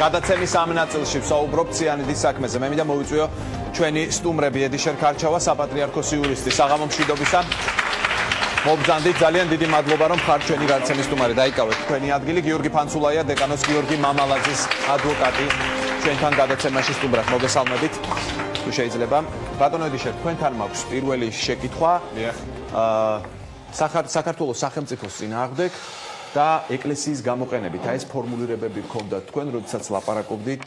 გადაცემის ამ ნაწილში ვსაუბრობთ ციანიდის საქმეზე. მე მინდა მოვიწვიო ჩვენი სტუმრები ედიშერ ქარჩავა, საპატრიარქოს იურისტი საღამო მშვიდობისა. მობრძანდით, ძალიან დიდი მადლობა რომ ხართ ჩვენი გადაცემის სტუმარი. დაიკავეთ თქვენი ადგილი. გიორგი ფანცულაია, დეკანოს გიორგი მამალაძის ადვოკატი ჩვენთან გადაცემაში სტუმრად. მოგესალმებით. თუ შეიძლება. ბატონო ედიშერ, თქვენთან მაქვს პირველი შეკითხვა. საქართველოს სახელმწიფოს წინააღმდეგ და ეკლესიის გამოყენებით. აი ეს ფორმულირებები გქონდათ თქვენ, როდესაც ლაპარაკობდით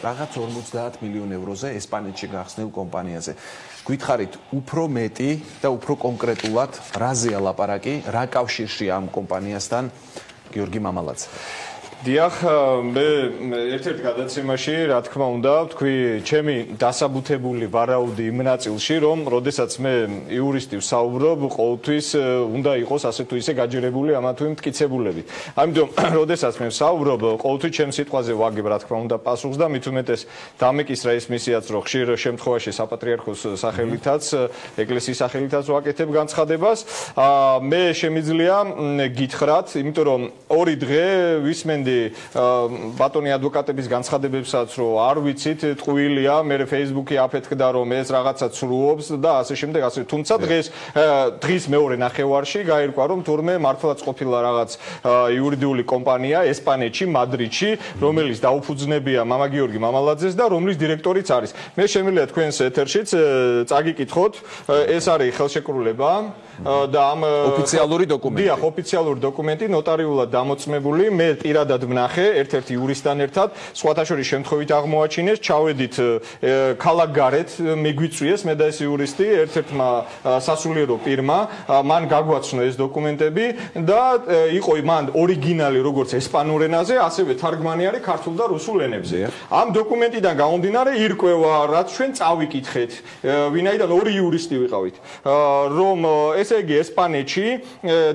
რაღაც 50 მილიონ ევროზე ესპანეთში გახსნილ კომპანიაზე. გითხარით უფრო მეტი და უფრო კონკრეტულად რაზეა ლაპარაკი, რა კავშირშია ამ კომპანიასთან გიორგი მამალაძე? დიახ, მე ერთ-ერთ გადაცემაში, რა თქმა უნდა, თქვი ჩემი დასაბუთებული ვარაუდი იმ ნაწილში, რომ როდესაც მე იურისტი ვსაუბრობ, ყოველთვის უნდა იყოს ასე თუ ისე გაჯერებული ამა თუ იმ მტკიცებულებით. ამიტომ, როდესაც მე ვსაუბრობ, ყოველთვის ჩემ სიტყვაზე ვაგებ, რა თქმა უნდა, პასუხს და მით უმეტეს დამეკისრა ის მისიაც, რომ ხშირ შემთხვევაში საპატრიარქოს სახელითაც, ეკლესიის სახელითაც ვაკეთებ განცხადებას. მე შემიძლია გითხრათ, იმიტომ რომ ორი დღე ვისმენდი ბატონი ადვოკატების განცხადებებსაც, რომ არ ვიცით, ტყუილია, მე Facebook-ი აფეთქდა, რომ ეს რაღაცა ცრუობს და ასე შემდეგ, ასე. თუმცა დღის მეორე ნახევარში გაირკვა, რომ თურმე მართლაც ყოფილა რაღაც იურიდიული კომპანია ესპანეთში, მადრიდში, რომელიც დაუფუძნებია მამა გიორგი მამალაძეს და რომლის დირექტორიც არის. მე შემიძლია თქვენს ეთერშიც წაგიკითხოთ, ეს არის ხელშეკრულება და ამ ოფიციალური დოკუმენტი. დიახ, ოფიციალური დოკუმენტი, ნოტარიულად დამოწმებული. მე პირადად ვნახე ერთ-ერთი იურისტთან ერთად, სხვათა შორის შემთხვევით აღმოაჩინეს, ჩავედით ქალაქ გარეთ, მეგვიწვიეს მე და ეს იურისტი ერთ-ერთმა სასულიერო პირმა, მან გაგვაცნო ეს დოკუმენტები და იყო მან ორიგინალი როგორც ესპანურ ენაზე, ასევე თარგმანი არის ქართულ და რუსულ ენებზე. ამ დოკუმენტიდან გამომდინარე ირკვევა, რაც ჩვენ წავიკითხეთ, ვინაიდან ორი იურისტი ვიყავით, რომ ესე იგი ესპანეთში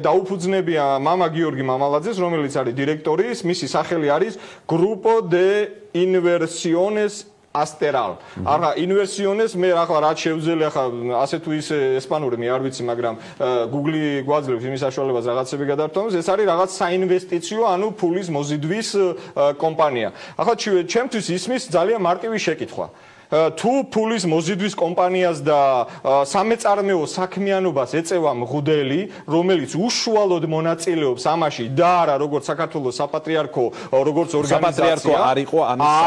დაუფუძნებია მამა გიორგი მამალაძეს, რომელიც არის დირექტორი, მისი სახელი არის Grupo de Inversiones Asteral. არა, ინვერსიონეს მე ახლა რაც შევძელე ახლა ასე თუ ისე ესპანური მე არ ვიცი, მაგრამ Google-ი გვაძლევს იმის საშუალებას რაღაცები გადართვამს, ეს არის რაღაც საინვესტიციო, ანუ ფულის მოზიდვის კომპანია. ახლა ჩემთვის ისმის ძალიან მარტივი შეკითხვა. თუ ფულის მოზიდვის კომპანიას და სამეწარმეო საქმიანობას ეწევა მღვდელი, რომელიც უშუალოდ მონაწილეობს ამაში და არა როგორც საქართველოს საპატრიარქო, როგორც ორგანიზაცია,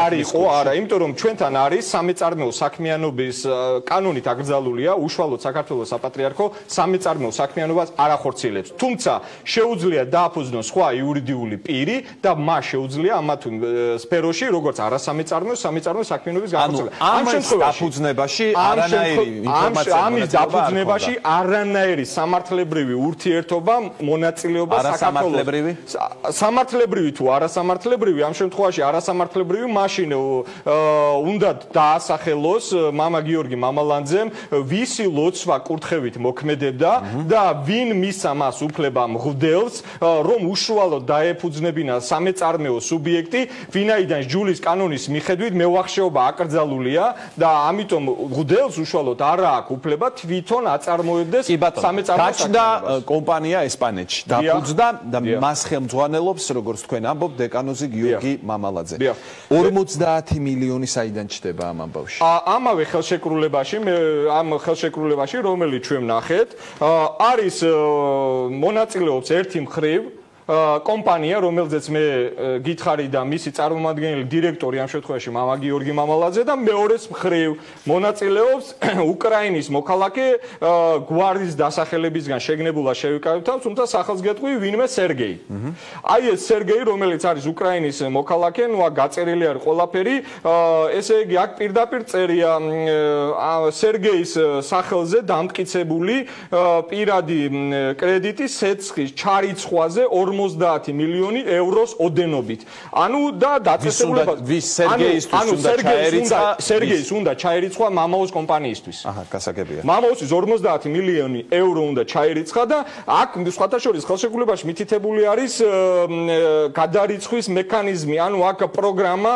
არისო, არა, იმიტომ რომ ჩვენთან არის სამეწარმეო საქმიანობის კანონით აკრძალულია, უშუალოდ საქართველოს საპატრიარქო სამეწარმეო საქმიანობას არ ახორციელებს. თუმცა შეუძლია დააფუძნოს სხვა იურიდიული პირი და მას შეუძლია ამა თუ სფეროში, როგორც არასამეწარმეო საქმიანობის განხორციელება. ამის დაფუძნებაში არანაირი სამართლებრივი ურთიერთობა მონაწილეობა საქართველოს სამართლებრივი თუ არასამართლებრივი, ამ შემთხვევაში არასამართლებრივი, მაშინ უნდა დაასახელოს მამა გიორგი მამალაძემ, ვისი ლოცვა კურთხევით მოქმედებდა და ვინ მისცა მას უფლება მღვდელს, რომ უშუალოდ დაეფუძნებინა სამეწარმეო სუბიექტი, ვინაიდან ჯულის კანონის მიხედვით მევახშეობა აკრძალულია და ამიტომ მღვდელს უშუალოდ არ აქვს უფლება თვითონ აწარმოებდეს სამეწარმეო გაჩნდა კომპანია ესპანეთში, დაფუძნდა და მას ხელმძღვანელობს, როგორც თქვენ ამბობთ, დეკანოზი გიორგი მამალაძე. 50 მილიონი საიდან ჩდება ამ ამბავში? ამავე ხელშეკრულებაში, ამ ხელშეკრულებაში, რომელიც ჩვენ ვნახეთ, არის მონაწილეობს ერთი მხრივ კომპანია, რომელზეც მე გითხარი და მისი წარმომადგენელი დირექტორი ამ შემთხვევაში მამა გიორგი მამალაძე და მეორეს მხრივ მონაწილეობს უკრაინის მოქალაქე გვარის დასახელებისგან შეგნებულად შევიკავებთ, თუმცა სახელსგეთყვი ვინმე სერგეი. აი ეს სერგეი, რომელიც არის უკრაინის მოქალაქე, ნუ აქ გაწერილი არის ყველაფერი, ესე იგი აქ პირდაპირ წერია სერგეის სახელზე დამტკიცებული პირადი კრედიტი სეცხის ჩარიცხვაზე 50 მილიონი ევროს ოდენობით. ანუ და დაწესებულება სერგეის უნდა ჩაერიცხვა მამაოს კომპანიისთვის. აჰა, გასაგებია. მამაოსის 50 მილიონი ევრო უნდა ჩაერიცხა და აქ სხვათა შორის ხელშეკრულებაში მითითებული არის გადარიცხვის მექანიზმი. ანუ აქ პროგრამა,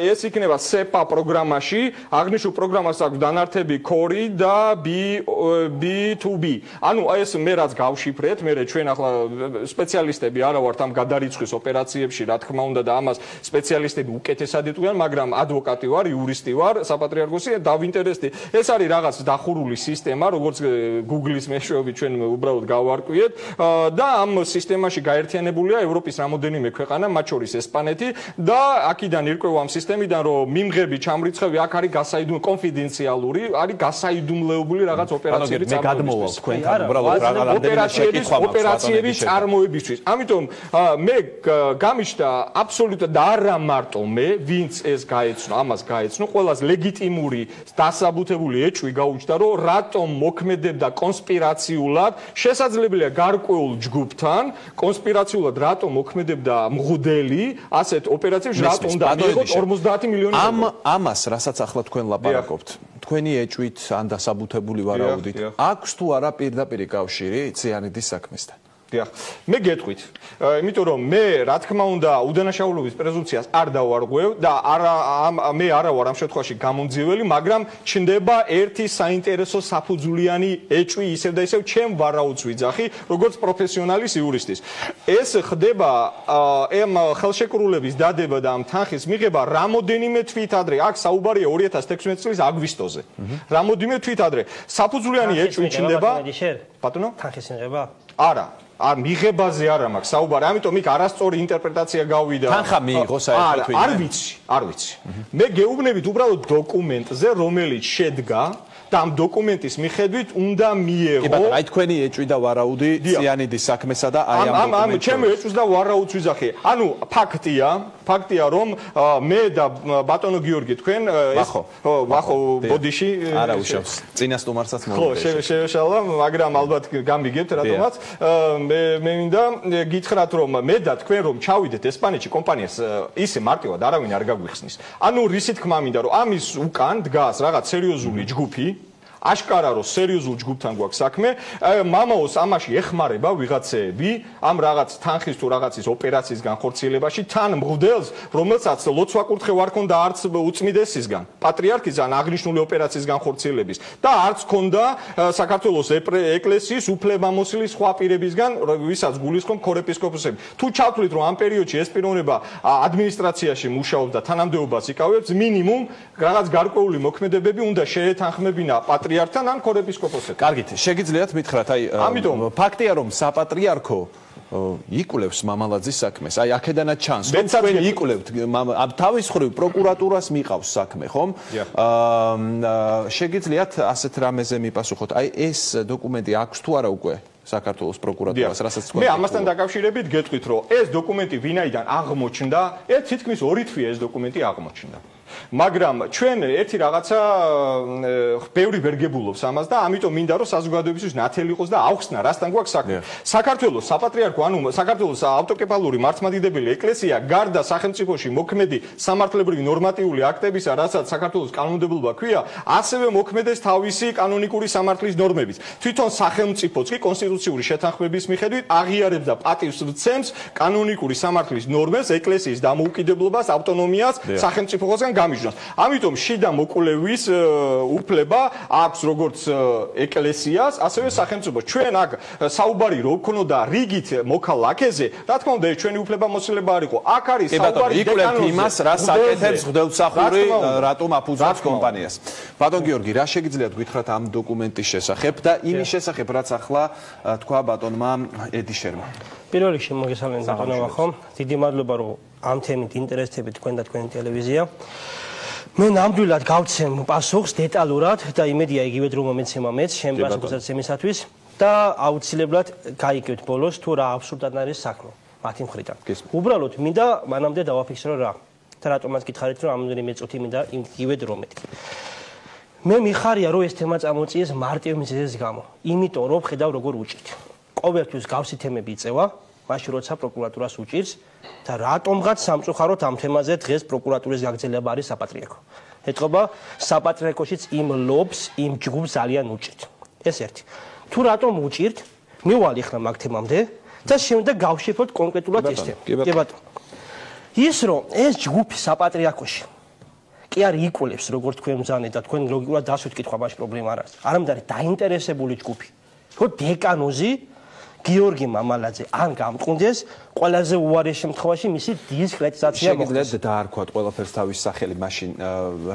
ეს იქნება SEPA პროგრამაში, აღნიშნულ პროგრამას აქვს დანართები core და B2B. ანუ ეს მე რაც გავშიფრეთ, მე ჩვენ ახლა სპეციალისტები არა ვართ ამ გადარიცხვის ოპერაციებში, რა თქმა უნდა და ამას სპეციალისტები უკეთესად იტყვიან, მაგრამ ადვოკატი ვარ, იურისტი ვარ, საპატრიარქოსი დავინტერესდი. ეს არის რაღაც დახურული სისტემა, როგორც Google-ის მეშვეობით ჩვენ უბრალოდ გავარკვიეთ და ამ სისტემაში გაერთიანებულია ევროპის რამოდენიმე ქვეყანა, მათ შორის ესპანეთი და აქედან ირკვევა ამ სისტემიდან, რომ მიმღები, ჩამრიცხები აქ არის კონფიდენციალური, არის გასაიდუმლოებული რაღაც ოპერაციები მე გადმოვალ თქვენთან უბრალოდ რაღაცა ოპერაციების წარმოებისთვის. ამიტომ მე გამიშთა აბსოლუტურად არა მარტო მე, ვინც ეს გაეცნო, ამას გაეცნო, ყველას ლეგიტიმური დასაბუთებული ეჭვი გაუჩნდა, რომ რატომ მოქმედებდა კონსპირაციულად, შესაძლებელია გარკვეულ ჯგუფთან, კონსპირაციულად რატომ მოქმედებდა მღვდელი ასეთ ოპერაციებში, რატომ უნდა მიიღოთ 50 მილიონი ევრო. ამას, რასაც ახლა თქვენ ლაპარაკობთ, თქვენი ეჭვით ან დასაბუთებული ვარაუდით, აქვს თუ არა პირდაპირი კავშირი ციანიდის საქმესთან? დიახ, მე გეტყვით, იმიტომ რომ მე რა თქმა უნდა უდანაშაულობის პრეზუმპციას არ დავარღვევ და მე არა ვარ ამ შემთხვევაში გამომძიებელი, მაგრამ ჩნდება ერთი საინტერესო საფუძვლიანი ეჭვი ისევ და ისევ ჩემ ვარაუდს ვიძახი, როგორც პროფესიონალის იურისტის. ეს ხდება ამ ხელშეკრულების დადება და ამ თანხის მიღება რამოდენიმე თვით ადრე. აქ საუბარია 2016 წლის აგვისტოზე. რამოდენიმე თვით ადრე. საფუძვლიანი ეჭვი ჩნდება. ბატონო? თანხის მიღება? არა. არ მიღებაზე არა მაქვს საუბარი, ამიტომ იქ არასწორი ინტერპრეტაცია გავიდა. თანხა მიიღო საერთოდ ვინმე? არ ვიცი. მე გეუბნებით უბრალოდ დოკუმენტზე, რომელიც შედგა და ამ დოკუმენტის მიხედვით უნდა მიეღო. კი ბატონო, აი თქვენი ეჭვი და ვარაუდი ციანიდის საქმესა და აი ამ დოკუმენტს. ჩემი ეჭვს და ვარაუდს ვიზახი. ანუ ფაქტია, რომ მე და ბატონო გიორგი თქვენ ვახო ბოდიში არა უშავს. წინა სტუმარსაც ხო, შევეშალა, მაგრამ ალბათ გამიგებთ რატომაც. მე მინდა გითხრათ, რომ მე და თქვენ რომ ჩავიდეთ ესპანეთში კომპანიას ისე მარტივად არავინ არ გაგვიხსნის. ანუ რისი თქმა მინდა, რომ ამის უკან დგას რაღაც სერიოზული ჯგუფი, აშკარა რომ სერიოზულ ჯგუფთან გვაქვს საქმე, მამაოს ამაში ეხმარება ვიღაცეები, ამ რაღაც თანხის თუ რაღაცის ოპერაციის განხორციელებაში, თან მღვდელს, რომელსაც ლოცვა-კურთხე არ ქონდა არც უწმიდესისგან, პატრიარქის ან აღნიშნული ოპერაციის განხორციელების და არც ქონდა საქართველოს ეკლესიის უფლებამოსილი სხვა პირებისგან, ვისაც გულისხმობ ქორეპისკოპოსები. თუ ჩავთვლით, რომ ამ პერიოდში ეს პიროვნება ადმინისტრაციაში მუშაობს და თანამდებობას იკავებს, მინიმუმ რაღაც გარკვეული მოქმედებები უნდა შეეთანხმებინა პატრიარქთან ან ქორეპისკოპოსებთან. კარგით, შეგიძლიათ მითხრათ, აი ფაქტია რომ საპატრიარქო იკვლევს მამალაძის საქმეს. აი აქედანაც ჩანს, რომ თქვენ იკვლევთ თავის მხრივ პროკურატურას მიყავს საქმე, ხომ? შეგიძლიათ ასეთ რამეზე მიპასუხოთ. აი ეს დოკუმენტი აქვს თუ არა უკვე საქართველოს პროკურატურას, რასაც თქვენ? მე ამასთან დაკავშირებით გეტყვით, რომ ეს დოკუმენტი ვინაიდან აღმოჩნდა, თითქმის 2 თვეა ეს დოკუმენტი აღმოჩნდა. მაგრამ ჩვენ ერთი რაღაცა ბევრი ვერგებულობს ამას და ამიტომ მინდა რომ საზოგადოებისთვის ნათელი იყოს და ავხსნა რასთან გვაქვს საქმე. საქართველოს საპატრიარქო, ანუ საქართველოს ავტოკეფალური მართლმადიდებელი ეკლესია გარდა სახელმწიფოში მოქმედი სამართლებრივი ნორმატიული აქტებისა, რასაც საქართველოს კანონმდებლობა ქვია, ასევე მოქმედებს თავისი კანონიკური სამართლის ნორმებით. თვითონ სახელმწიფოც კი კონსტიტუციური შეთანხმების მიხედვით აღიარებს და პატივს ვცემს კანონიკური სამართლის ნორმებს, ეკლესიის დამოუკიდებლობას, ავტონომიას სახელმწიფოსგან გამიჯნოს. ამიტომ შიდა მოკვლევის უფლება აქვს როგორც ეკლესიას, ასევე სახელმწიფოს. ჩვენ აქ საუბარი რო ქონოდა რიგით მოქალაქეზე, რა თქმა უნდა, ჩვენი უფლებამოსილება არ იყო. აქ არის საუბარი იკვლევთ იმას, რა საკეთებს მღვდელმსახური, რატომ აფუძნებს კომპანიას. ბატონ გიორგი, რა შეგიძლიათ გითხრათ ამ დოკუმენტის შესახებ და იმის შესახებ, რაც ახლა თქვა ბატონმა ედიშერმა? პირველ რიგში მოგესალმებით ბატონო ვახო. დიდი მადლობა რომ ამ თემით ინტერესებით თქვენ და თქვენი ტელევიზია. მე ნამდვილად გავცემ პასუხს დეტალურად და იმედია იგივე დრო მომეცემა მეც შენ პასუხისაცემისათვის და აუცილებლად გაიგებთ ბოლოს თუ რა აბსურდად არის საქმე მათი მხრიდან. უბრალოდ მინდა მანამდე დავაფიქსირო რა და რატომაც გითხარით რომ ამდენი წუთი მინდა იგივე დრო მეთქი. მე მიხარია რომ ეს თემა წამოწიეს მარტივ მიზეზის გამო. იმიტომ რომ ხედავ როგორ უჭირთ. ყოველთვის გავსი თემები იწევა, მაშინ როცა პროკურატურას უჭირს და რატომღაც სამწუხაროდ ამ თემაზე დღეს პროკურატურის გაგრძელება არის საპატრიარქო. ეთყობა საპატრიარქოშიც იმ ლობს, იმ ჯგუფს ძალიან უჭირთ. ეს ერთი. თუ რატომ უჭირთ, მივალ ახლა მაგ თემამდე და შემდეგ გავშიფოთ კონკრეტულად ეს თემა. კი ბატონო. ის რომ ეს ჯგუფი საპატრიარქოში კი არ იკვლევს როგორც თქვენ მზანეთ და თქვენ ლოგიკურად დასვით კითხვა, მაშინ პრობლემა არ არის. არამედ არის დაინტერესებული ჯგუფი. ხო დეკანოზი გიორგი მამალაძე ან გამტყუნდეს, ყველაზე უარეს შემთხვევაში მისი დისკრეტიზაცია მოხდეს. შეგიძლიათ დაარქვათ ყველაფერს თავის სახელი, მაშინ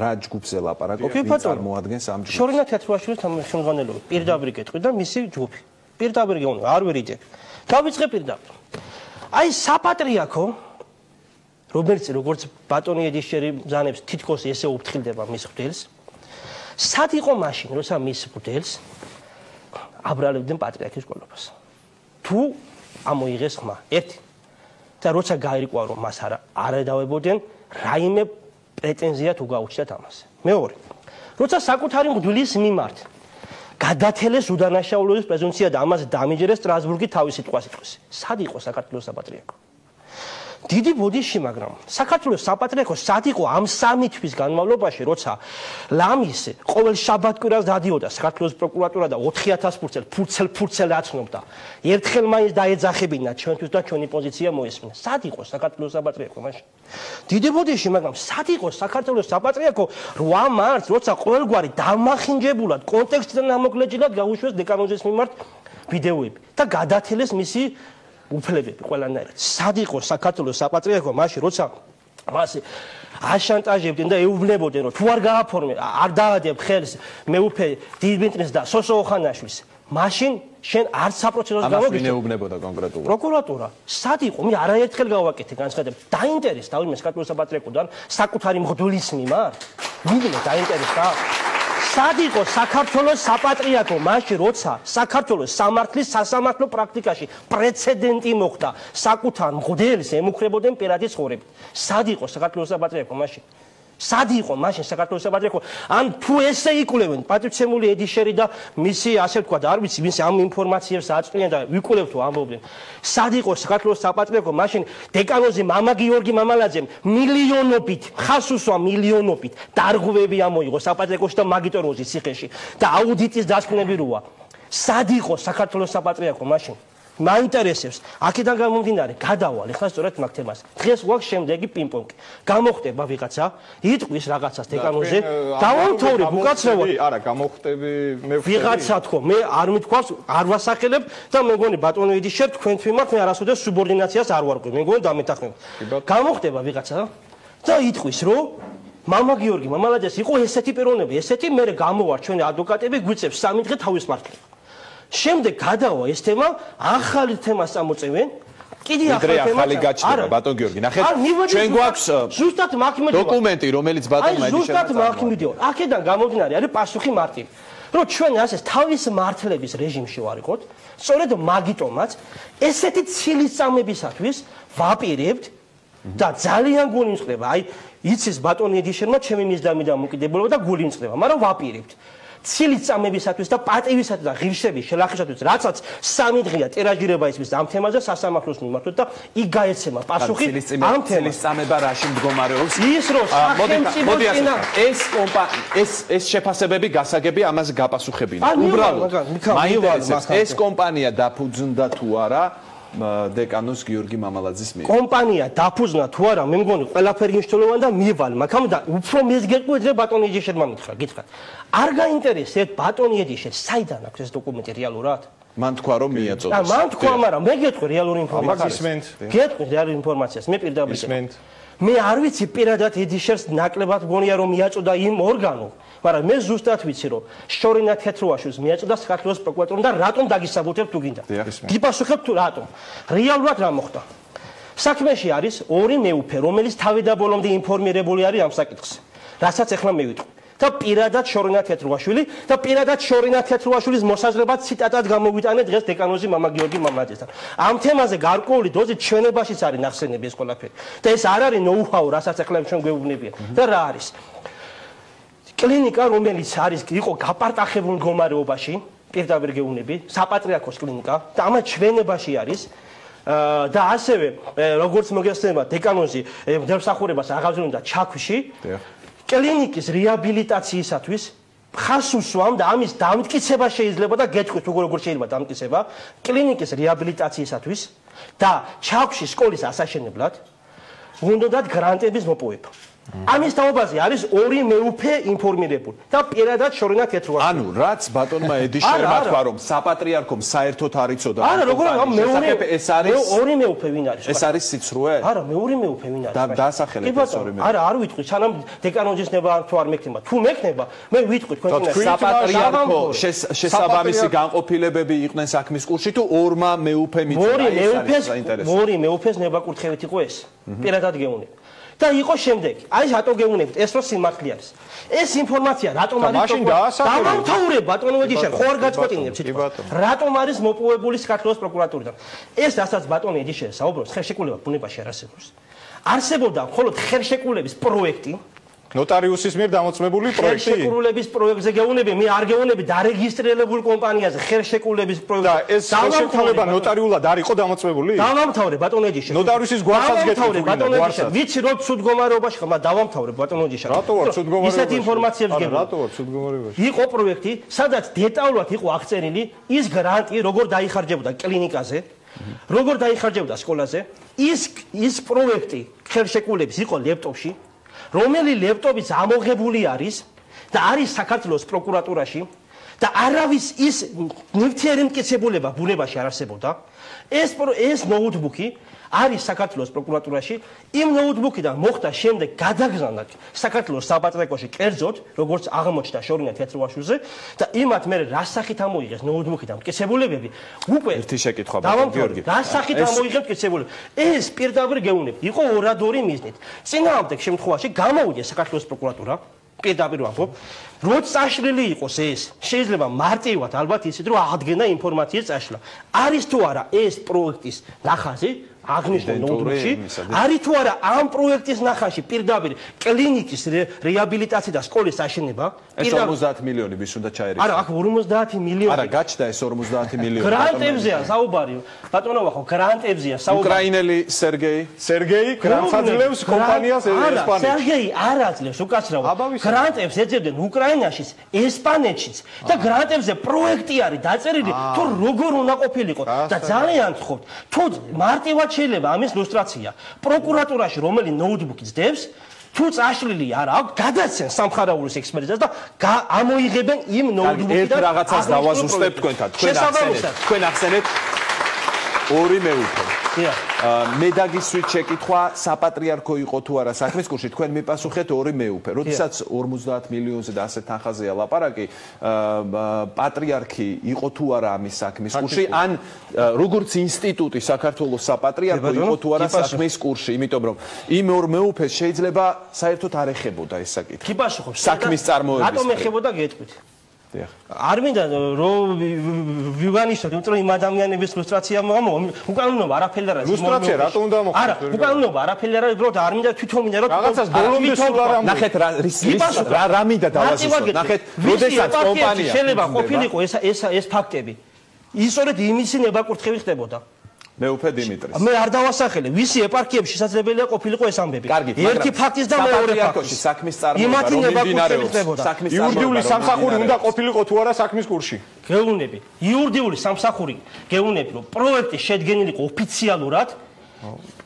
რა ჯგუფზე ლაპარაკობთ, ვინ წარმოადგენს ამ ჯგუფს? შორინა თეთრუაშვილის ხელმძღვანელობა, პირდაპირ გეტყვი და მისი ჯგუფი. პირდაპირ გეუბნები, არ ვერიდებ. დავიწყე პირდაპირ. აი საპატრიარქო, როგორც ბატონი ედიშერი ბრძანებს, თითქოს ესე უფრთხილდება მის ღვთელს. სად იყო მაშინ, როცა მის ღვთელს აბრალებდნენ პატრიარქის ყოლობას? თუ ამოიღეს ხმა, ერთი. და როცა გაირკვა რომ მას არ εδავებოდნენ, რაიმე პრეტენზია თუ გაუჩნდათ ამაზე. მეორე. როცა საკუთარი მღვდლის მიმართ გადათელეს უდანაშაულობის პრეზუმპცია და ამაზე დამიჯერეს სტრასბურგი თავის სიტყვას იტყვის. სად იყო საქართველოს საპატრიარქო? დიდი ბოდიში, მაგრამ საქართველოს საპატრიარქო სად იყო ამ 3 თვის განმავლობაში, როცა ლამის ყოველ შაბათ-კვირას დადიოდა საქართველოს პროკურატურა და 4000 ფურცელ აცნობდა. ერთხელ მაინც დაეძახებინა ჩვენთვის და ჩვენი პოზიცია მოესმინა. სად იყო საქართველოს საპატრიარქო მაშინ? დიდი ბოდიში, მაგრამ სად იყო საქართველოს საპატრიარქო 8 მარტს, როცა ყოველგვარი დამახინჯებულად კონტექსტიდან ამოკლეჯილად გაუშვეს დეკანოზის მიმართ ვიდეოები და გადათელეს მისი უფლებები ყველანაირად. სად იყო საქართველოს საპატრიარქო მაშინ, როცა მას აშანტაჟებდნენ და ეუბნებოდნენ, რომ თუ არ გააფორმე, არ დაადებ ხელს მეუფე დიმიტრის და სოსო ოხანაშვილს, მაშინ შენ არც საპროცესოს გამოგიშვა. ამას ეუბნებოდა კონკრეტულად? პროკურატურა. სად იყო? მე არაერთხელ გავაკეთე განცხადებას. დაინტერესდა ვინმე საქართველოს საპატრიარქოდან საკუთარი მღვდლის მიმართ? ვინმე დაინტერესდა? სად იყო საქართველოს საპატრიარქო მაშინ, როცა საქართველოს სამართლის სასამართლო პრაქტიკაში პრეცედენტი მოხდა, საკუთარ მღვდელს ემუქრებოდნენ პირადი ცხოვრებით. სად იყო საქართველოს საპატრიარქო მაშინ? სად იყო მაშინ საქართველოს საპატრიარქო? ან თუ ესე იკვლევენ პატრიცემული ედიშერი და მისი ასე ვთქვათ, არ ვიცი, ვინც ამ ინფორმაციებს აწვდიან და ვიკვლევთ თუ ამბობდნენ. სად იყო საქართველოს საპატრიარქო მაშინ დეკანოზი მამა გიორგი მამალაძემ მილიონობით, ხას უსვა მილიონობით დარღვევები ამოიღო საპატრიარქოში და მაგიტოროზის ციხეში და აუდიტის დასკვნები როა. სად იყო საქართველოს საპატრიარქო მაშინ? მაინტერესებს. აქედან გამომდინარე, გადავალ ახლა სწორედ მაგ თემას. დღეს გვაქვს შემდეგი პინგ-პონგი. გამოხდება ვიღაცა, იტყვის რაღაცას დეკანოზე, დავამთავრებ უკაცრავად. არა, გამოხდები მე ვიღაცა თქო, მე არ მithქვავს, არ ვასახელებ და მე მგონი ბატონო ედიშერ თქვენ თვიმართ, მე არასოდეს სუბორდინაციას არ ვარკვევ. მე მგონი დამეთანხმება. გამოხდება ვიღაცა და იტყვის, რომ მამა გიორგი მამალაძეს იყო ესეთი პიროვნები, ესეთი მე გამოვარ ჩვენი ადვოკატები გვიწევს 3 დღე თავის მართლება. შემდეგ გადავა ეს თემა, ახალი თემას წამოწევენ. კიდე ახალი გაჩნდება ბატონ გიორგი. ნახეთ, ჩვენ გვაქვს ზუსტად მაგ იმედია დოკუმენტი, რომელიც ბატონმა ედიშერმა ზუსტად მაგ იმედია. აქედან გამომდინარე არის პასუხი მარტივი. რომ ჩვენ ასე თავის მართლების რეჟიმში ვარიყოთ, სწორედ მაგიტომაც ესეთი ცილისწამებისათვის ვაპირებთ და ძალიან გულიმწყდება. აი, იცის ბატონი ედიშერმა ჩემი მისდამი დამოკიდებულება და გულიმწყდება, მაგრამ ვაპირებთ. ცილისწამებისათვის და პატივისათვის და ღირსების შელახისათვის, რაცაც 3 დღეა ტირაჟირება ისმის ამ თემაზე სასამართლოს მიმართოთ და იქ გაეცემა პასუხი ამ ცილისწამება რაში მდგომარეობს? ის რომ ეს შეფასებები გასაგები ამაზე გაპასუხებინა. უბრალოდ მაინტერესებს ეს კომპანია დაფუძნდა თუ არა დეკანოს გიორგი მამალაძის მიერ. კომპანია დაფუძნა თუ არა, მე მგონი ყველაფერი მნიშვნელოვანი და მივალ, მაგრამ და უფრო მეც გეტყვით ბატონი ედიშერმა გითხრათ. არ გაინტერესებს ბატონი ედიშერ, საიდან აქვს ეს დოკუმენტი რეალურად? მან თქვა რომ მიაწოდეს. და მან თქვა, მაგრამ მე გეტყვი რეალური ინფორმაციას. ისმენთ. გეტყვი რეალური ინფორმაციას, მე პირდაპირ. მე არ ვიცი პირადად ედიშერს ნაკლებად მგონია რომ მიაწოდა იმ ორგანო, მაგრამ მე ზუსტად ვიცი რომ შორინა თეთრუაშვილს მიაწოდა საქართველოს პროკურატურამ და რატომ დაგისაბუთებ თუ გინდა. გიპასუხებ თუ რატომ. რეალურად რა მოხდა? საქმეში არის ორი მეუფე, რომელიც თავიდაბოლომდე ინფორმირებული არის ამ საკითხზე. რასაც ახლა მე ვიტყვი. და პირადად შორინა თეთრუაშვილი და პირადად შორინა თეთრუაშვილის მოსაზრებად ციტატად გამოვიტანე დღეს დეკანოზი მამა გიორგი მამალაძესთან. ამ თემაზე გარკვეული დოზით ჩვენებაშიც არის ნახსენები ეს ყველაფერი. და ეს არ არის ნოუ-ჰაუ, რასაც ახლა ჩვენ გვეუბნებიან. და რა არის? კლინიკა, რომელიც იყო გაპარტახებულ მდგომარეობაში, პირდაპირ გეუბნები, საპატრიარქოს კლინიკა და ამათ ჩვენებაში არის. და ასევე როგორც მოგესწრება დეკანოზი მდელსახურებას აღავზრუნდა ჩაქვში. კლინიკის რეაბილიტაციისათვის ხას უსვამ და ამის დამტკიცება შეიძლება და გეტყვით როგორ შეიძლება დამტკიცება კლინიკის რეაბილიტაციისათვის და ჩაქვში სკოლის ასაშენებლად უნდათ გრანტების მოპოვება. ამის თაობაზე არის ორი მეუფე ინფორმირებული და პირადად შორენა თეთრვაში. ანუ რაც ბატონმა ედიშერმა თქვა რომ საპატრიარქომ საერთოდ არ იცოდა არა როგორ მეორე ეს არის ორი მეუფე ვინ არის? ეს არის სიცრუე? არა მეორე მეუფე ვინ არის? დაასახელეთ ეს ორი მეუფე. არა არ ვიტყვი სანამ დეკანონჯის ნება თუ არ მექნება. თუ მექნება მე ვიტყვი თქვენ საპატრიარქო შესაბამისი განყოფილებები იყვნენ საქმის კურსში თუ ორმა მეუფე მიწა ორი მეუფეს ნება კურთხევით იყო ეს. პირადად გეუნებ. და იყო შემდეგ. აი რატო გეუნებით? ეს რო სიმართლე არის. ეს ინფორმაცია რატომ არის დავამთავრებ ბატონო ედიშარ, ხო არ გაწყვეტინებს თვითონ. რატომ არის მოპოვებული საქართველოს პროკურატურიდან? ეს რასაც ბატონო ედიშარ საუბრობს, ხელშეკრულება ბუნებაში არ არსებობს. არსებობდა მხოლოდ ხელშეკრულების პროექტი. ნოტარიუსის მიერ დამოწმებული პროექტი. ხელშეკრულების პროექტზე გეუნები, მე არ გეუნები დარეგისტრირებულ კომპანიაზე ხელშეკრულების პროექტი. და ეს ხელშეკრულება ნოტარიულად არ იყო დამოწმებული? დავამთავრე ბატონო ედიშარ. ნოტარიუსის გვარსაც გეტყვით ბატონო ედიშარ. ვიცი რომ ცუდგომარეობაში ხომ დავამთავრე ბატონო ედიშარ. რატო ვარ ცუდგომარეობაში? ისეთ ინფორმაციებს გეუბნები. რატო ვარ ცუდგომარეობაში? იყო პროექტი, სადაც დეტალურად იყო აღწერილი ის გრანტი, როგორ დაიხარჯებოდა კლინიკაზე, როგორ დაიხარჯებოდა სკოლაზე. ის პროექტი ხელშეკრულების იყო ლეპტოპში. რომელი ლეპტოპიც ამოღებული არის და არის საქართველოს პროკურატურაში და არავის ის ნივთიერი მტკიცებულება ბუნებაში არ არსებობდა ეს ნოუთბუქი არის საქართველოს პროკურატურაში იმ ნოუთბუქიდან მოხდა შემდეგ გადაგზავნა საქართველოს საპატრიარქოში კერძოდ როგორც აღმოჩნდა შორინა თეთრვაშვილზე და იმათ მე რა სახით ამოიღეს ნოუთბუქიდან მტკიცებულებები უკვე ერთი შეკითხვა ბატონო გიორგი რა სახით ამოიღეს მტკიცებულები ეს პირდაპირ გეუნებ იყო ორადორი მიზნით წინააღმდეგ შემთხვევაში გამოვიდა საქართველოს პროკურატურა პირდაპირ ვამბობ რო წაშლილი იყოს ეს შეიძლება მარტივად ალბათ ისეთ რომ აღდგენა ინფორმაციის წაშლა არის თუ არა ეს პროექტის ნახაზი აღნიშნულ ნოუთბუქში არის თუ არა ამ პროექტის ნახაში პირდაპირ კლინიკის რეაბილიტაცია და სკოლის აშენება ეს 50 მილიონი ვის უნდა ჩაერიგოს არა აქ 50 მილიონი არა გაჩნდა ეს 50 მილიონი გრანტებზეა საუბარი ბატონო ხო გრანტებზეა საუბარი უკრაინელი სერგეი გრანტს აძლევს კომპანიას ესპანეთში სერგეი არ აძლევს უკაცრავად გრანტებს ეძებდნენ უკრაინაშიც ესპანეთშიც და გრანტებზე პროექტი არის დაწერილი თუ როგორ უნდა ყოფილიყო და ძალიან გთხოვთ თუ მარტივად შეიძლება ამის ილუსტრაცია პროკურატურაში რომელი ნოუთბუქი ძდებს თუ წაშლილი არა აქვს გადაცენ სამხარაულის ექსპერტიზას და ამოიღებენ იმ ნოუთბუქიდან ერთ რაღაცას დავაზუსტებ თქვენთან თქვენ ახსენეთ ორი მეუფე მე დაგისვით შეკითხვა საპატრიარქო იყო თუ არა საქმის კურსში თქვენ მიპასუხეთ ორი მეუფე როდესაც 50 მილიონზე და ასეთ თანხაზეა ლაპარაკი პატრიარქი იყო თუ არა ამის საქმის კურსში ან როგორც ინსტიტუტი საქართველოს საპატრიარქო იყო თუ არა საქმის კურსში იმიტომ რომ იმ ორ მეუფეს შეიძლება საერთოდ არ ეხებოდა ეს საკითხი კი პასუხობს საქმის წარმოების რატომ ეხებოდა გეტყვით არ მინდა რომ ვივანიშნოთ, იმიტომ რომ იმ ადამიანების ილუსტრაცია უკანონობა არაფერი არ არის. ილუსტრაცია რატომ უნდა მოხდეს? არა, უკანონობა არაფერი არ არის, უბრალოდ არ მინდა თვითონ მინდა რომ რაღაცას ბოლომდე სულ არ ამბობ. ნახეთ რა მინდა დავაზუსტოთ. ნახეთ, როდესაც კომპანია შეიძლება ყოფილიყო ეს ფაქტები. ისწორედ იმისი ნებაკურთხევი ხდებოდა. მეუფე დიმიტრის. მე არ დავასახელე, ვისი ეპარქიებში შესაძლებელია ყოფილიყო ეს ამბები. ერთი ფაქტის და მეორე ფაქტის. საქმის წარმოება რომ მიმდინარეობს. იურიდიული სამსახური უნდა ყოფილიყო თუ არა საქმის კურსში. გეუნები. იურიდიული სამსახური გეუნები რომ პროექტი შედგენილიყო ოფიციალურად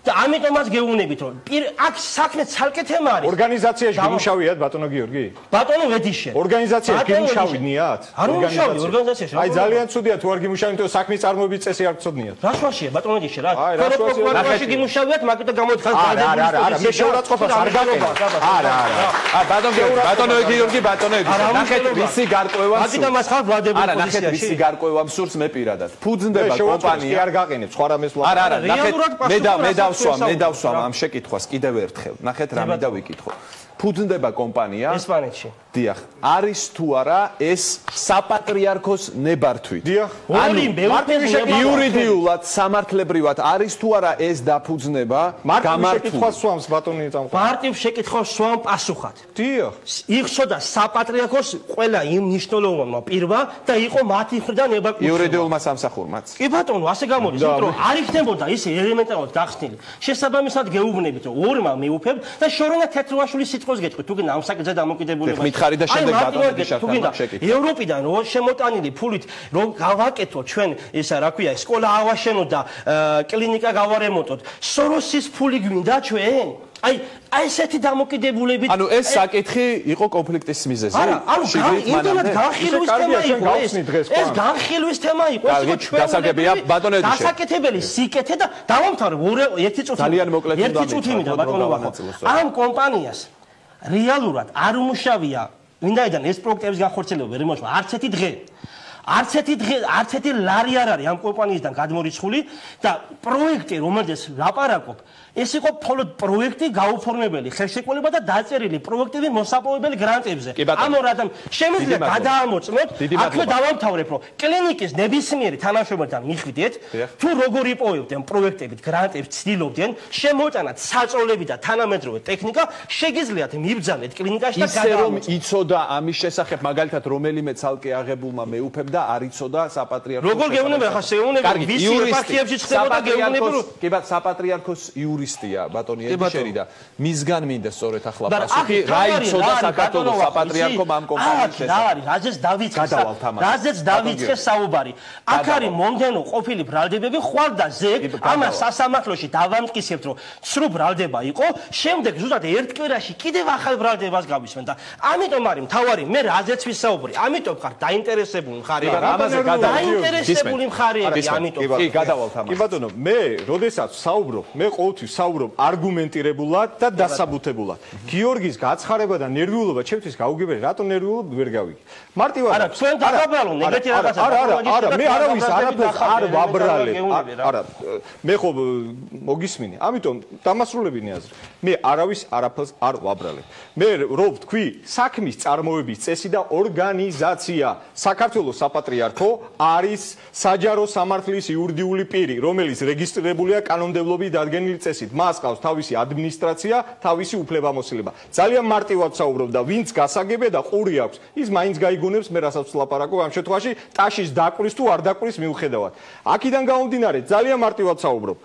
და ამიტომაც გეუნებით რომ აქ საქმე ცალკე თემა არის. ორგანიზაციაში გიმუშავიათ ბატონო გიორგი? ბატონო ვედიშე. ორგანიზაციაში გიმუშავინიათ? არ ვიმუშავი ორგანიზაციაში. აი ძალიან ცუდია თუ არ გიმუშავინთ, თუ საქმის წარმოების წესი არ გწოდნიათ. რა შვაშია ბატონო ვედიშე რა? პროკურატურაში გიმუშავიათ, მაგით გამოიცხადეთ არა, მე შეურაცხყოფას არ გაკეთებ. არა. ბატონო გიორგი, ბატონო ვედიშე. ნახეთ ვისი გარკვევა. მაგით ამას ხარ ვლადებული არა, ნახეთ ვისი გარკვევა სურს მე პირადად. ფუძნდება კომპანია. არ გაყენებ, სხვა რამეს ვლაპარაკობ. არა, ნახეთ მე დავსვამ ამ შეკითხვას კიდევ ერთხელ. ნახეთ რა მინდა ვიკითხო. ფუძნდება კომპანია ესპანეთში. დიახ, არის თუ არა ეს საპატრიარქოს ნებართვით? დიახ. იურიდიულად, სამართლებრივად არის თუ არა ეს დაფუძნება გამართვას სვამს ბატონი წამყვანი. მარტივ შეკითხვას სვამ პასუხად. დიახ. იხსოდა საპატრიარქოს ყველა იმ მნიშვნელოვანმა პირმა და იყო მათი მხრიდან ნებაკურთხება. იურიდიულმა სამსახურმაც. კი ბატონო, ასე გამოდის, იმიტომ რომ არ იქნებოდა ის ელემენტარულად გახსნილი. შესაბამისად გეუბნებით რომ ორმა მეუფემ და შორენა თეთრვაშვილის სიტყვას გეტყვით, თუ გინდა ამ საკითხზე დამოკიდებულება. მითხარი და შემდეგ ბატონო შეხება შეკითხვა. ევროპიდან რო შემოტანილი ფულით რომ გავაკეთოთ ჩვენ ისა რა ქვია, სკოლა ავაშენოთ და კლინიკა გავარემონტოთ. სოროსის ფული გვინდა ჩვენ? აი ესეთი დამოკიდებულებით ანუ ეს საკითხი იყო კონფლიქტის მიზეზი. არა, ანუ იმდენად განხილვის თემა იყო ეს განხილვის თემა იყო ეს იყო გასაგებია ბატონო ედიშე. გასაკეთებელი სიკეთე და დავამთავრე ერთი წუთი. ძალიან მოკლედ უნდა ერთი წუთი მინდა ბატონო ვახო. ამ კომპანიას რეალურად არ უმუშავია ვინაიდან ეს პროექტების განხორციელება ვერ მოხდა არც ერთი დღე. არც ერთი ლარი არ არის ამ კომპანიისგან გადმორიცხული და პროექტი რომელზეც ლაპარაკობ ეს იყო მხოლოდ პროექტი გაუფორმებელი ხელშეკრულება და დაწერილი პროექტები მოსაპოვებელი გრანტებზე ამ ორ ადამიანს შემიძლია გადაამოწმოთ აქვე დავამთავრებ რომ კლინიკის ნებისმიერი თანამშრომელთან მიხვიდეთ თუ როგორ იპოვებდნენ პროექტებით გრანტებს ცდილობდნენ შემოიტანათ საწოლები და თანამედროვე ტექნიკა შეგიძლიათ მიბრძანეთ კლინიკაში და ისე რომ იცოდა ამის შესახებ მაგალითად რომელიმე ცალკე აღებულმა მეუფემ და არ იცოდა საპატრიარქოს როგორ გეუბნება ხა შეუნება ვისი ეპარქიებში ხდებოდა გეუბნება კიბა საპატრიარქოს იურისტია ბატონი ედიშერი და მისგან მინდა სწორედ ახლა პასუხი რა იცოდა საქართველოს საპატრიარქომ ამ კომპანიის შესახებ რაზეც დავიწყე საუბარი აქ არის მომდენო ყოფილი ბრალდებები ხვალ და ზეგ ამას სასამართლოში დავამტკიცებთ რომ ცრუ ბრალდება იყო შემდეგ ზუსტად ერთ კვირაში კიდევ ახალ ბრალდებას გავისმენ და ამიტომ არის მთავარი მე რაზეც ვისაუბრი ამიტომ ხარ დაინტერესებული მხარე ამაზე დაინტერესებული მხარეები ამიტომ კი გადავალთ ამას კი ბატონო მე როდესაც საუბრობ მე ყოველთვის საუბრობ არგუმენტირებულად და დასაბუთებულად გიორგის გაცხარება და ნერვიულობა ჩემთვის გაუგებარი რატო ნერვიულობ ვერ გავიგე მარტივად არა ჩვენ დაგაბრალო ნეგატი რაღაცა არა მე არავის არაფერს არ ვაბრალებ არა მე ხო მოგისმინე ამიტომ დამასრულებინე აზრი მე არავის არაფერს არ ვაბრალებ მე რო ვთქვი საქმის წარმოების წესი და ორგანიზაცია საქართველოს საპატრიარქო არის საჯარო სამართლის იურიდიული პირი, რომელიც რეგისტრირებულია კანონმდებლობის დადგენილი წესით. მას ყავს თავისი ადმინისტრაცია, თავისი უფლებამოსილება. ძალიან მარტივად საუბრობ და ვინც გასაგებია და ყური აქვს, ის მაინც გაიგონებს მე რასაც ვლაპარაკობ ამ შემთხვევაში ტაშის დაკვრის თუ არ დაკვრის მიუხედავად. აქედან გამომდინარე ძალიან მარტივად საუბრობ.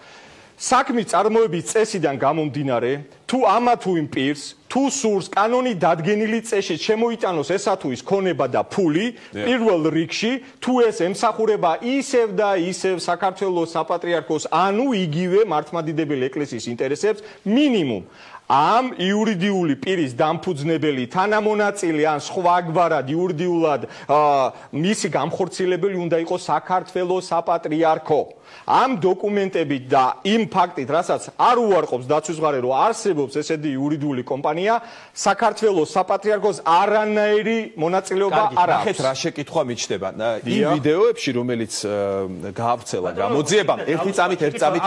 საქმის წარმოების წესიდან გამომდინარე, თუ ამა თუ იმ პირს თუ სურს კანონი დადგენილი წესით შემოიტანოს ესა თუ ის ქონება და ფული პირველ რიგში თუ ეს ემსახურება ისევ და ისევ საქართველოს საპატრიარქოს ანუ იგივე მართლმადიდებელი ეკლესიის ინტერესებს მინიმუმ ამ იურიდიული პირის დამფუძნებელი თანამონაწილე ან სხვაგვარად იურიდიულად მისი გამხორციელებელი უნდა იყოს საქართველოს საპატრიარქო ამ დოკუმენტებით და იმ ფაქტით, რასაც არ უარყოფს დაცვის მხარე, რომ არსებობს ესეთი იურიდიული კომპანია, საქართველოს საპატრიარქოს არანაირი მონაწილეობა არ აქვს. ნახეთ რა შეკითხვა მიჩნდება. იმ ვიდეოებში, რომელიც გაავრცელა გამოძიებამ, ერთი წამით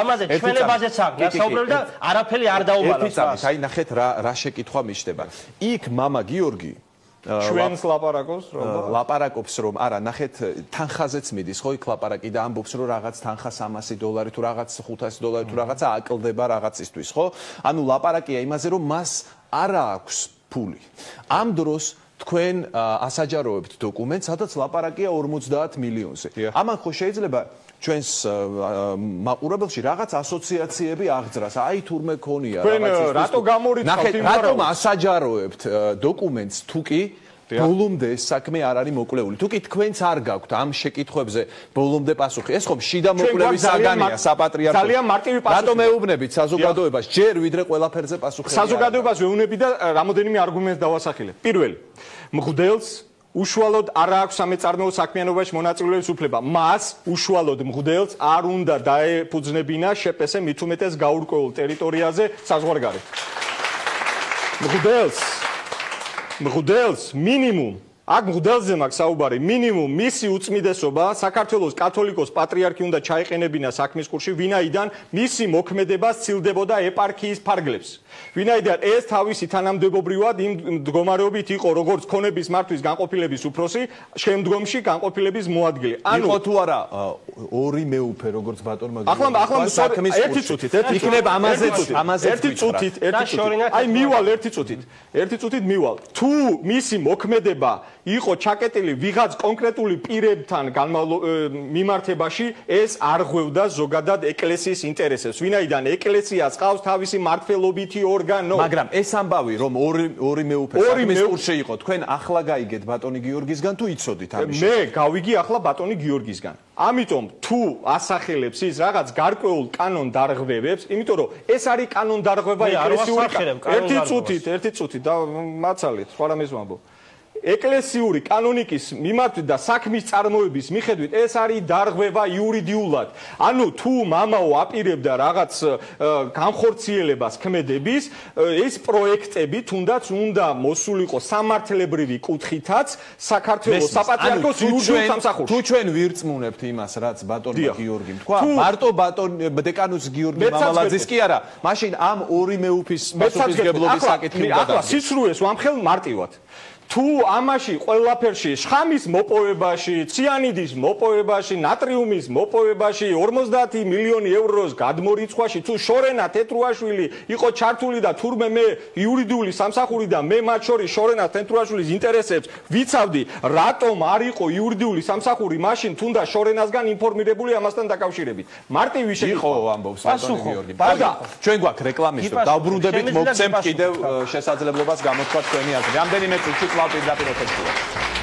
ამაზე ჩვენებაზეც აქვს გასაუბრებელი და არაფერი არ დაუბალავს. აი ნახეთ რა შეკითხვა მიჩნდება. იქ მამა გიორგი ჩვენს ლაპარაკობს ლაპარაკობს რომ არა ნახეთ თანხაზეც მიდის ხო იქ ლაპარაკი და ამბობს რომ რაღაც თანხა $300 თუ რაღაც $500 თუ რაღაცა აკლდება რაღაცისთვის ხო ანუ ლაპარაკია იმაზე რომ მას არა აქვს ფული ამ დროს თქვენ ასაჯაროებთ დოკუმენტს სადაც ლაპარაკია 50 მილიონზე ამან ხო შეიძლება ჩვენს მაყურებელში რაღაც ასოციაციები აღძრას. აი თურმე ქონია რაღაცის. რატო გამორიცხავთ იმ რატომ ასაჯაროებთ დოკუმენტს თუკი ბოლომდე ეს საქმე არ არის მოკლეული. თუკი თქვენც არ გაქვთ ამ შეკითხვებზე ბოლომდე პასუხი. ეს ხომ შიდა მოკლევის საგანია საპატრიარქოს. ძალიან მარტივი პასუხი. რატომ ეუბნებით საზოგადოებას ჯერ ვიდრე ყველაფერზე პასუხი. საზოგადოებას ვეუბნები და რამოდენიმე არგუმენტს დავასახელებ. პირველი, მღვდელს უშუალოდ არ აქვს სამეწარმეო საქმიანობაში მონაწილეობის უფლება. მას უშუალოდ მღვდელს არ უნდა დაეფუძნებინა შეპესე მით უმეტეს გაურკვეველ ტერიტორიაზე საზღვარგარეთ. მღვდელს მინიმუმ აქ მღვდელზე მაქვს საუბარი მინიმუმ მისი უწმიდესობა საქართველოს კათოლიკოს პატრიარქი უნდა ჩაეყენებინა საქმის კურსში ვინაიდან მისი მოქმედება სცილდებოდა ეპარქიის ფარგლებს ვინაიდან ეს თავისი თანამდებობრივად იმ მდგომარეობით იყო როგორც ქონების მართვის განყოფილების უფროსი შემდგომში განყოფილების მოადგილე ანუ იყო თუ არა ორი მეუფე როგორც ბატონმა ახლა საქმის ერთი წუთით იქნება ამაზე ერთი წუთით აი მივალ ერთი წუთით მივალ თუ მისი მოქმედება იყო ჩაკეტილი ვიღაც კონკრეტული პირებთან მიმართებაში, ეს არ ღვევდა ზოგადად ეკლესიის ინტერესებს. ვინაიდან ეკლესიას ყავს თავისი მმართველობითი ორგანო. მაგრამ ეს ამბავი რომ ორი მეუფე საქმის კურსში იყო, თქვენ ახლა გაიგეთ ბატონი გიორგისგან თუ იცოდით ამის? მე გავიგი ახლა ბატონი გიორგისგან. ამიტომ თუ ასახელებს ის რაღაც გარკვეულ კანონ დარღვევებს, იმიტომ რომ ეს არის კანონ დარღვევა ეკლესიური. ერთი წუთით და მაცალეთ, სხვა რამეს ვამბობ. ეკლესიური კანონიკის მიმართვით და საქმის წარმოების მიხედვით ეს არის დარღვევა იურიდიულად. ანუ თუ მამაო აპირებდა რაღაც განხორციელებას ქმედების, ეს პროექტები თუნდაც უნდა მოსულიყო სამართლებრივი კუთხითაც საქართველოს საპატრიარქოს იურიდიულ სამსახურში. თუ ჩვენ ვირწმუნებთ იმას, რაც ბატონმა გიორგიმ თქვა, მარტო ბატონ დეკანოს გიორგი მამალაძის კი არა, მაშინ ამ ორი მეუფის პასუხისმგებლობის საკითხი უნდა ახლა სიცრუეს ვამხელ მარტივად. თუ ამაში ყველაფერში შხამის მოპოვებაში, ციანიდის მოპოვებაში, ნატრიუმის მოპოვებაში 50 მილიონი ევროს გადმორიცხვაში თუ შორენა თეთრუაშვილი იყო ჩართული და თურმე მე იურიდიული სამსახური და მე მათ შორის შორენა თეთრუაშვილის ინტერესებს ვიცავდი, რატომ არ იყო იურიდიული სამსახური მაშინ თუნდა შორენასგან ინფორმირებული ამასთან დაკავშირებით. მარტივი იყო ამბობს ბატონი გიორგი. ჩვენ გვაქვს რეკლამის დრო დავბრუნდებით, მოგცემთ კიდევ შესაძლებლობას გამოთქვა თქვენი აზრი. რამდენიმე წუთში კლავ პირდაპირ ეთერში.